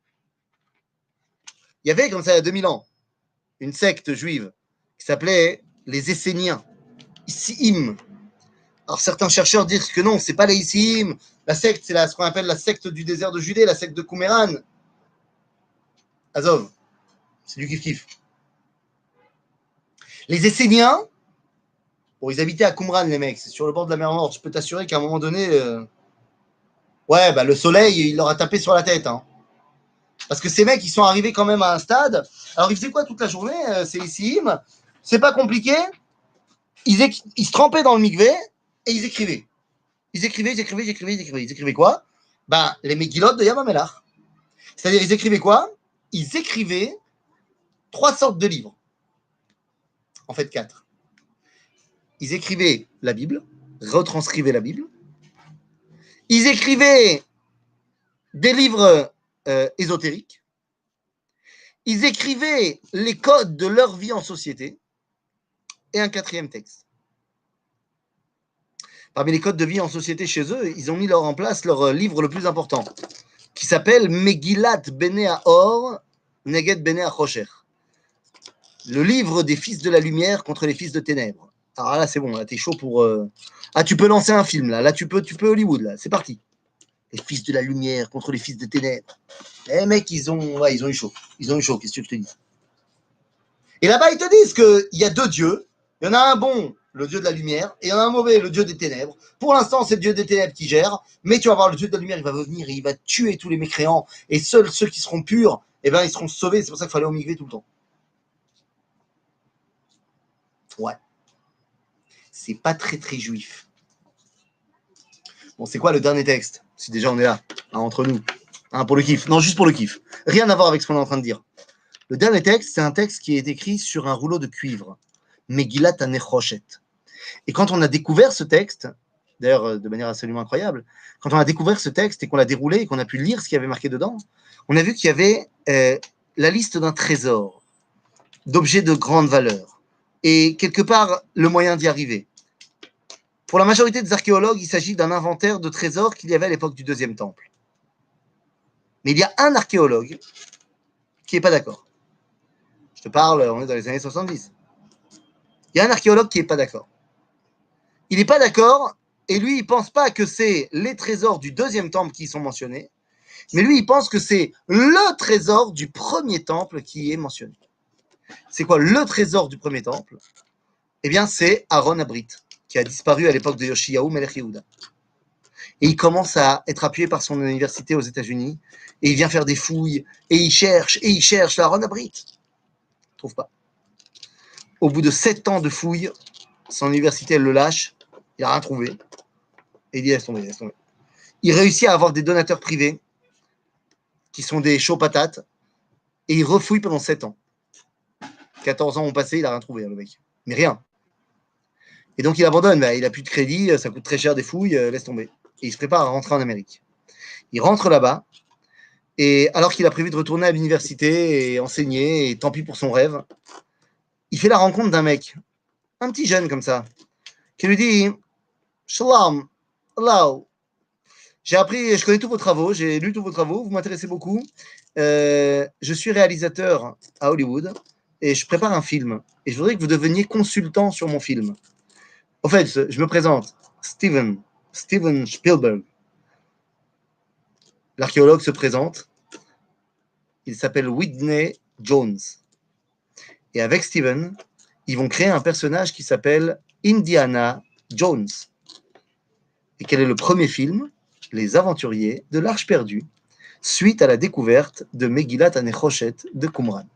Il y avait, comme ça, il y a 2000 ans, une secte juive qui s'appelait les Esséniens, Issim. Alors certains chercheurs disent que non, c'est pas les Issim. La secte, c'est ce qu'on appelle la secte du désert de Judée, la secte de Qumran. Azov, c'est du kiff-kiff. Les Esséniens, bon, ils habitaient à Qumran, les mecs, c'est sur le bord de la mer Morte. Je peux t'assurer qu'à un moment donné, le soleil, il leur a tapé sur la tête. Hein. Parce que ces mecs, ils sont arrivés quand même à un stade. Alors, ils faisaient quoi toute la journée, ces Issim? C'est pas compliqué. Ils se trempaient dans le mikvé et ils écrivaient. Ils écrivaient quoi? Les Megillot de Yam HaMelach. C'est-à-dire, ils écrivaient quoi? Ils écrivaient 3 sortes de livres. En fait, 4. ils écrivaient la Bible, retranscrivaient la Bible, ils écrivaient des livres ésotériques, ils écrivaient les codes de leur vie en société, et un quatrième texte. Parmi les codes de vie en société chez eux, ils ont mis en place leur livre le plus important, qui s'appelle Megillat Bnei Haor Neged Bnei HaChosher. Le livre des fils de la lumière contre les fils de ténèbres. Alors là, c'est bon, là, t'es chaud pour... Ah, tu peux lancer un film, là. Là, tu peux Hollywood, là. C'est parti. Les fils de la lumière contre les fils de ténèbres. Les mecs, ils ont eu chaud. Ils ont eu chaud, qu'est-ce que je te dis? Et là-bas, ils te disent qu'il y a deux dieux. Il y en a un bon, le dieu de la lumière, et il y en a un mauvais, le dieu des ténèbres. Pour l'instant, c'est le dieu des ténèbres qui gère, mais tu vas voir, le dieu de la lumière, il va venir et il va tuer tous les mécréants, et seuls ceux qui seront purs, eh ben, ils seront sauvés. C'est pour ça qu'il fallait au mikvé tout le temps. Ouais. C'est pas très, très juif. Bon, c'est quoi le dernier texte? Si déjà on est là, hein, entre nous, hein, pour le kiff. Non, juste pour le kiff. Rien à voir avec ce qu'on est en train de dire. Le dernier texte, c'est un texte qui est écrit sur un rouleau de cuivre. Megillat HaNechoshet. Et quand on a découvert ce texte, d'ailleurs de manière absolument incroyable, quand on a découvert ce texte et qu'on l'a déroulé et qu'on a pu lire ce qu'il y avait marqué dedans, on a vu qu'il y avait la liste d'un trésor, d'objets de grande valeur, et quelque part le moyen d'y arriver. Pour la majorité des archéologues, il s'agit d'un inventaire de trésors qu'il y avait à l'époque du Deuxième Temple. Mais il y a un archéologue qui n'est pas d'accord. Je te parle, on est dans les années 70. Il y a un archéologue qui n'est pas d'accord. Il n'est pas d'accord, et lui, il ne pense pas que c'est les trésors du Deuxième Temple qui y sont mentionnés, mais lui, il pense que c'est le trésor du Premier Temple qui est mentionné. C'est quoi le trésor du Premier Temple? Eh bien, c'est Aaron Abrit, qui a disparu à l'époque de Yoshiyahu Melech Yehuda. Et il commence à être appuyé par son université aux États-Unis, et il vient faire des fouilles, et il cherche l'Aaron Abrit. Il ne trouve pas. Au bout de 7 ans de fouilles, son université, elle le lâche, il n'a rien trouvé, et il dit laisse tomber. Il réussit à avoir des donateurs privés, qui sont des chauds patates, et il refouille pendant 7 ans. 14 ans ont passé, il n'a rien trouvé, le mec. Mais rien. Et donc il abandonne, il n'a plus de crédit, ça coûte très cher des fouilles, laisse tomber. Et il se prépare à rentrer en Amérique. Il rentre là-bas, et alors qu'il a prévu de retourner à l'université et enseigner, et tant pis pour son rêve, il fait la rencontre d'un mec, un petit jeune comme ça, qui lui dit « Shalom, hello, je connais tous vos travaux, j'ai lu tous vos travaux, vous m'intéressez beaucoup. Je suis réalisateur à Hollywood et je prépare un film. Et je voudrais que vous deveniez consultant sur mon film. En fait, je me présente, Steven Spielberg. L'archéologue se présente. Il s'appelle Whitney Jones. Et avec Steven, ils vont créer un personnage qui s'appelle Indiana Jones. Et quel est le premier film? Les aventuriers de l'Arche perdue, suite à la découverte de Megillat HaNechoshet de Qumran.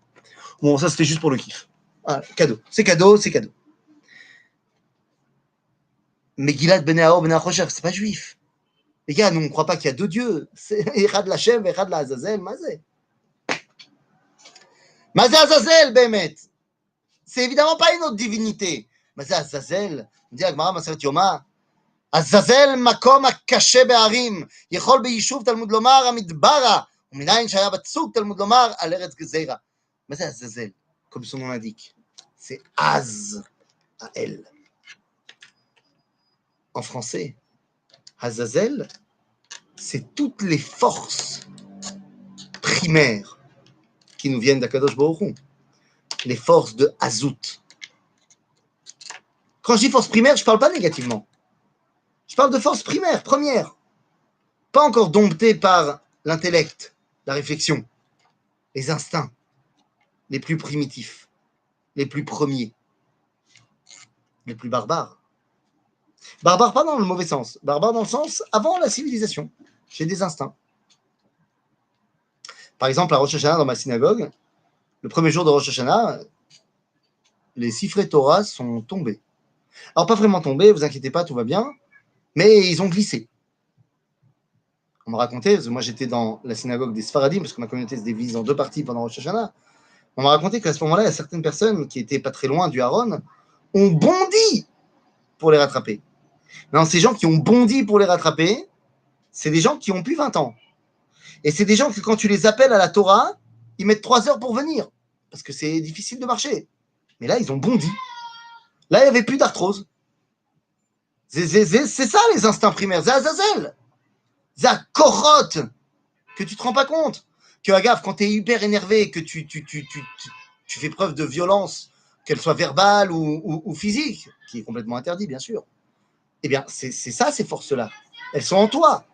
Bon, ça c'était juste pour le kiff. Ah, cadeau. C'est cadeau, c'est cadeau. Megillat Bnei Haor Bnei HaChosher, c'est pas juif. Les gars, nous on ne croit pas qu'il y a deux dieux. C'est Echad Lashem, Echad Lazazel, Mazé. Mazé Azazel, Bémet. C'est évidemment pas une autre divinité. Mazé Azazel, on dit à Gemara Maseret Yoma, עזאזל מקום הקשה בערים, יכול ביישוב תלמוד לומר המדברה, ומנין שהיה בצוק תלמוד לומר על ארץ גזירה. מה זה עזאזל? Comme son nom l'indique. C'est Az, à elle. En français, Azazel, c'est toutes les forces primaires qui nous viennent d'Akadosh Baruch Hu. Les forces de Azout. Quand je dis force primaire, je ne parle pas négativement. Je parle de force primaire, première. Pas encore domptée par l'intellect, la réflexion, les instincts, les plus primitifs, les plus premiers, les plus barbares. Barbares pas dans le mauvais sens, barbares dans le sens avant la civilisation. J'ai des instincts. Par exemple, à Rosh Hashanah, dans ma synagogue, le premier jour de Rosh Hashanah, les siffrets Torah sont tombés. Alors, pas vraiment tombés, vous inquiétez pas, tout va bien, mais ils ont glissé. On m'a raconté, parce que moi j'étais dans la synagogue des Sfaradim, parce que ma communauté se divise en deux parties pendant Rosh Hashanah. On m'a raconté qu'à ce moment-là, il y a certaines personnes qui étaient pas très loin du Haron ont bondi pour les rattraper. Non, ces gens qui ont bondi pour les rattraper, c'est des gens qui ont plus 20 ans. Et c'est des gens que quand tu les appelles à la Torah, ils mettent 3 heures pour venir. Parce que c'est difficile de marcher. Mais là, ils ont bondi. Là, il n'y avait plus d'arthrose. C'est ça les instincts primaires. C'est Azazel. C'est la corotte que tu te rends pas compte. Que, agave, quand tu es hyper énervé, que tu fais preuve de violence, qu'elle soit verbale ou physique, qui est complètement interdit, bien sûr, eh bien, c'est ça, ces forces-là. Elles sont en toi.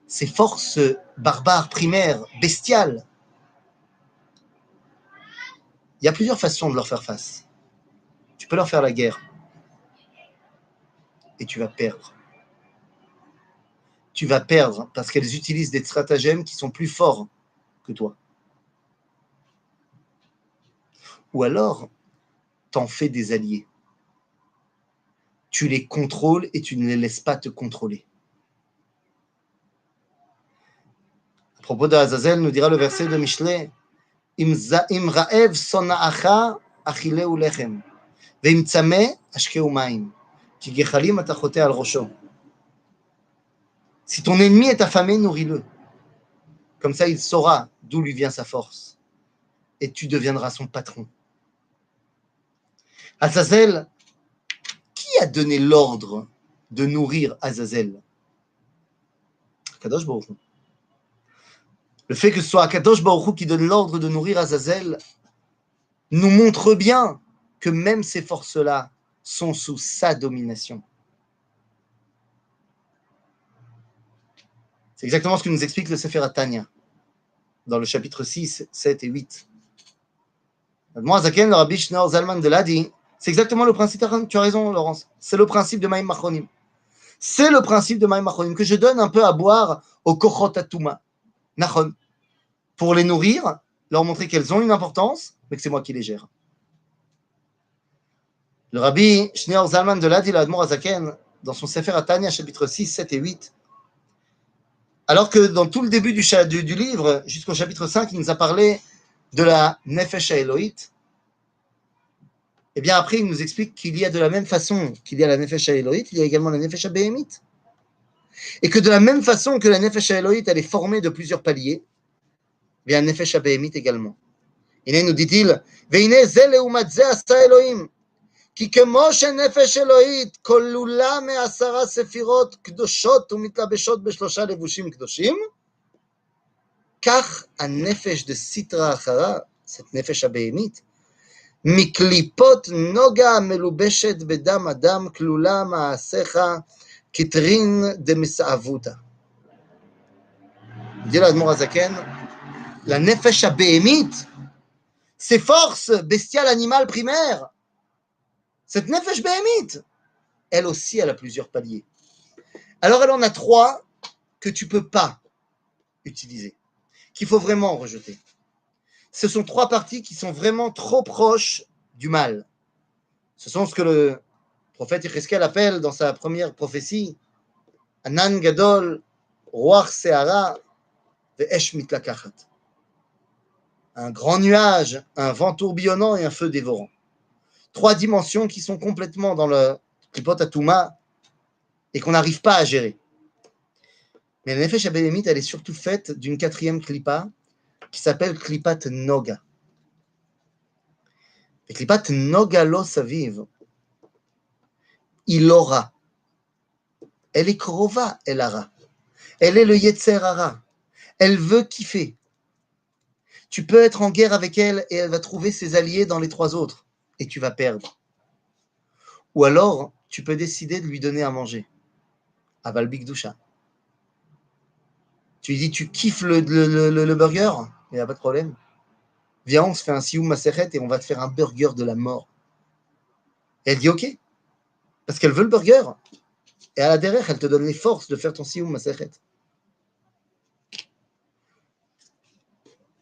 Ces forces barbares, primaires, bestiales. Il y a plusieurs façons de leur faire face. Tu peux leur faire la guerre. Et tu vas perdre. Tu vas perdre parce qu'elles utilisent des stratagèmes qui sont plus forts que toi. Ou alors, t'en fais des alliés. Tu les contrôles et tu ne les laisses pas te contrôler. À propos de Azazel, nous dira le verset de Mishlei, Im ra'ev sona'acha achileu lechem, ve'im tzameh ashkeu mayim, ki gechalim ata chote al rosho. Si ton ennemi est affamé, nourris-le. Comme ça, il saura d'où lui vient sa force. Et tu deviendras son patron. Azazel, qui a donné l'ordre de nourrir Azazel? Kadosh Baruch Hu. Le fait que ce soit Kadosh Baruch Hu qui donne l'ordre de nourrir Azazel nous montre bien que même ces forces-là sont sous sa domination. C'est exactement ce que nous explique le Sefer Tanya dans le chapitre 6, 7 et 8. Moi, Zaken, le Rabbi Shneur Zalman de Ladi, c'est exactement le principe. Tu as raison, Laurence. C'est le principe de Maïm Machonim. C'est le principe de Maïm Machonim que je donne un peu à boire aux Kochot Atuma, Nachon, pour les nourrir, leur montrer qu'elles ont une importance, mais que c'est moi qui les gère. Le Rabbi Shneur Zalman de Ladi, l'Admor Azaken, dans son Sefer Tanya, chapitre 6, 7 et 8, alors que dans tout le début du livre, jusqu'au chapitre 5, il nous a parlé de la Nefesh Elohit. Et bien après, il nous explique qu'il y a de la même façon qu'il y a la Nefesh Elohit, il y a également la Nefesh Behemit. Et que de la même façon que la Nefesh Elohit, elle est formée de plusieurs paliers, il y a la Nefesh Behemit également. Et nous dit-il, Veine ze leumat ze asa Elohim, כי כמו שנפש אלוהית כלולה מ10 ספירות קדושות ומתלבשות ב3 לבושים קדושים, כך הנפש דסיטרא אחרא, cette נפש הבהמית, מקליפות נוגה מלובשת בדם אדם כלולה מעשיך כתרין דמסעבותא. dit l'Admor Azaken, la nefesh הבהמית, ces forces bestiales animales primaires, cette nefesh behemit, elle aussi, elle a plusieurs paliers. Alors, elle en a 3 que tu ne peux pas utiliser, qu'il faut vraiment rejeter. Ce sont 3 parties qui sont vraiment trop proches du mal. Ce sont ce que le prophète Yecheskel appelle dans sa première prophétie Anan Gadol, Ruach Seara, Ve'esh Mitlakachat. Un grand nuage, un vent tourbillonnant et un feu dévorant. 3 dimensions qui sont complètement dans le Klipot Atuma et qu'on n'arrive pas à gérer. Mais la Nefesh HaBehemit, elle est surtout faite d'une 4e Klipa qui s'appelle Klipat Noga. Et Klipat Noga lo saviv, il aura. Elle est krova, elle ara. Elle est le Yetzer Hara. Elle veut kiffer. Tu peux être en guerre avec elle et elle va trouver ses alliés dans les 3 autres. Et tu vas perdre. Ou alors, tu peux décider de lui donner à manger. Aval Bigdusha. Tu lui dis, tu kiffes le burger? Il n'y a pas de problème. Viens, on se fait un sioum maseret et on va te faire un burger de la mort. Et elle dit ok. Parce qu'elle veut le burger. Et à la derrière, elle te donne les forces de faire ton sioum maseret.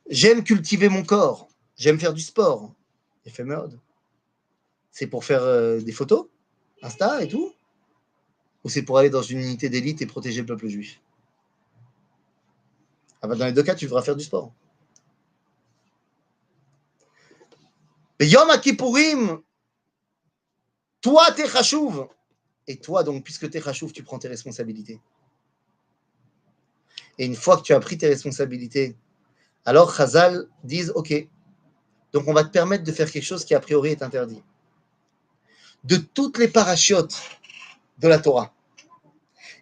J'aime cultiver mon corps. J'aime faire du sport. Éphémérode. C'est pour faire des photos, Insta et tout? Ou c'est pour aller dans une unité d'élite et protéger le peuple juif? Ah bah dans les 2 cas, tu devras faire du sport. Yom Kippourim, Toi, t'es chachouv. Et toi, donc, puisque t'es chachouv, tu prends tes responsabilités. Et une fois que tu as pris tes responsabilités, alors Chazal disent, OK, donc on va te permettre de faire quelque chose qui a priori est interdit. De toutes les parachiotes de la Torah,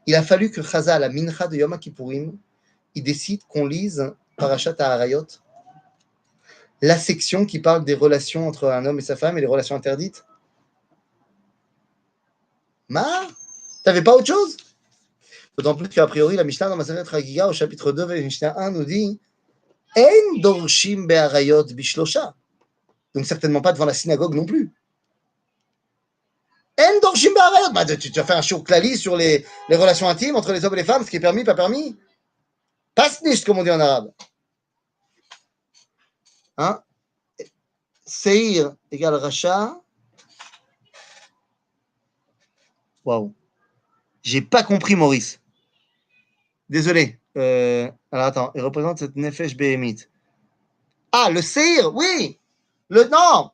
il a fallu que Chazal, la mincha de Yom Kippourim, il décide qu'on lise Parashat Harayot, la section qui parle des relations entre un homme et sa femme et les relations interdites. Ma, t'avais pas autre chose? D'autant plus qu'a priori, la Mishnah dans Maseret Chagiga, au chapitre 2, Mishnah 1, nous dit En dorshim be'arayot bishlosha. Donc certainement pas devant la synagogue non plus. En dorshim be'arayot. Bah, tu as fait un show clali sur les relations intimes entre les hommes et les femmes, ce qui est permis, pas permis. Pasnish, comme on dit en arabe. Hein? Seir égale Racha. Waouh. J'ai pas compris, Maurice. Désolé. Alors attends, il représente cette Nefesh Behemit. Ah, le Seir, oui. Non.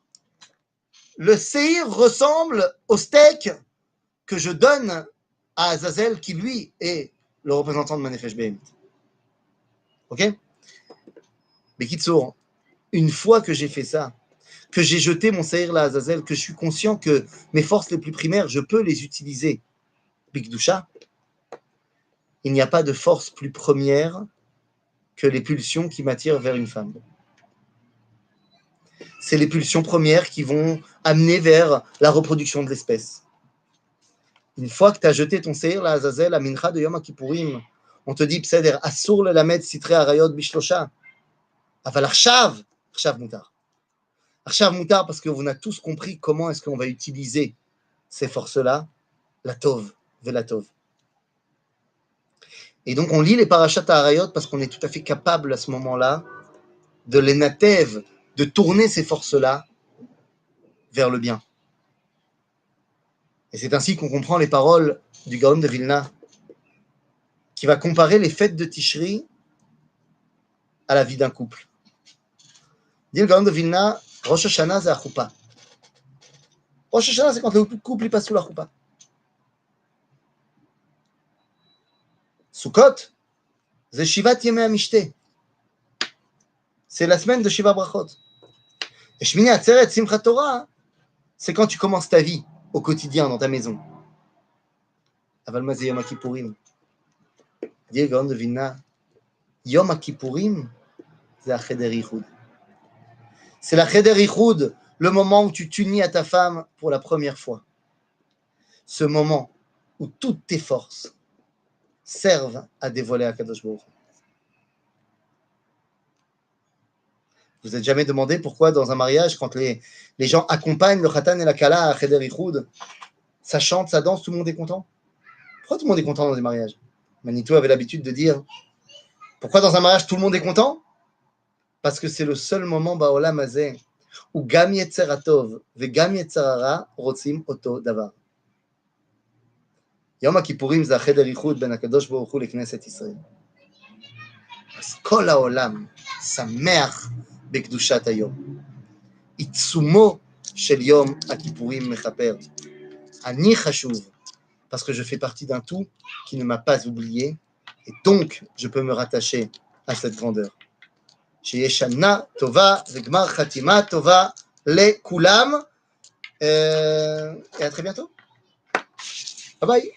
Le Seir ressemble au steak que je donne à Azazel, qui lui est le représentant de ma Nefesh Behemit. Ok? Mais Kitsour, une fois que j'ai fait ça, que j'ai jeté mon Seir là à Azazel, que je suis conscient que mes forces les plus primaires, je peux les utiliser. Bikdusha, il n'y a pas de force plus première que les pulsions qui m'attirent vers une femme. C'est les pulsions premières qui vont amener vers la reproduction de l'espèce. Une fois que tu as jeté ton seir, la Azazel, la mincha de Yom Kippourim, on te dit, Pseder, Assour le lamed sitre arayot bishlosha. Aval arshav mutar. Arshav mutar, parce qu'on a tous compris comment est-ce qu'on va utiliser ces forces-là, la tov, velatov. Et donc, on lit les parashat arayot parce qu'on est tout à fait capable à ce moment-là de les natev, de tourner ces forces-là vers le bien. Et c'est ainsi qu'on comprend les paroles du Gaon de Vilna, qui va comparer les fêtes de Tishri à la vie d'un couple. Dit le Gaon de Vilna, Rosh Hashanah, c'est la choupa. Rosh Hashanah, c'est quand le couple il passe sous la choupa. Sukkot, c'est Shivat Yemei HaMishte. C'est la semaine de Shiva Brachot. Et Shmini Atzeret, Simchat Torah, c'est quand tu commences ta vie au quotidien dans ta maison. Aval ma ze Yom HaKippourim. Dit le Gaon de Vilna, Yom HaKippourim, c'est la Cheder Yichud. C'est la Cheder Yichud, le moment où tu t'unis à ta femme pour la première fois. Ce moment où toutes tes forces servent à dévoiler Akadosh Baruch Hu. Vous n'êtes jamais demandé pourquoi dans un mariage, quand les gens accompagnent le Khatan et la Kala à Cheder Yichud, ça chante, ça danse, tout le monde est content? Pourquoi tout le monde est content dans des mariages? Manitou avait l'habitude de dire, pourquoi dans un mariage tout le monde est content? Parce que c'est le seul moment Ba'olam Hazeh où Gam Yetzer Hatov ve Gam Yetzer Hara rotzim oto davar. Yom HaKippurim זה החדר ייחוד בין הקדוש ברוך הוא לכנסת ישראל. אז כל העולם שמח בקדושת היום. עיצומו של יום הכיפורים מכפר. אני חשוב, parce que je fais partie d'un tout qui ne m'a pas oublié, et donc je peux me rattacher à cette grandeur. שיהיה שנה טובה וגמר חתימה טובה לכולם. Et à très bientôt. Bye bye.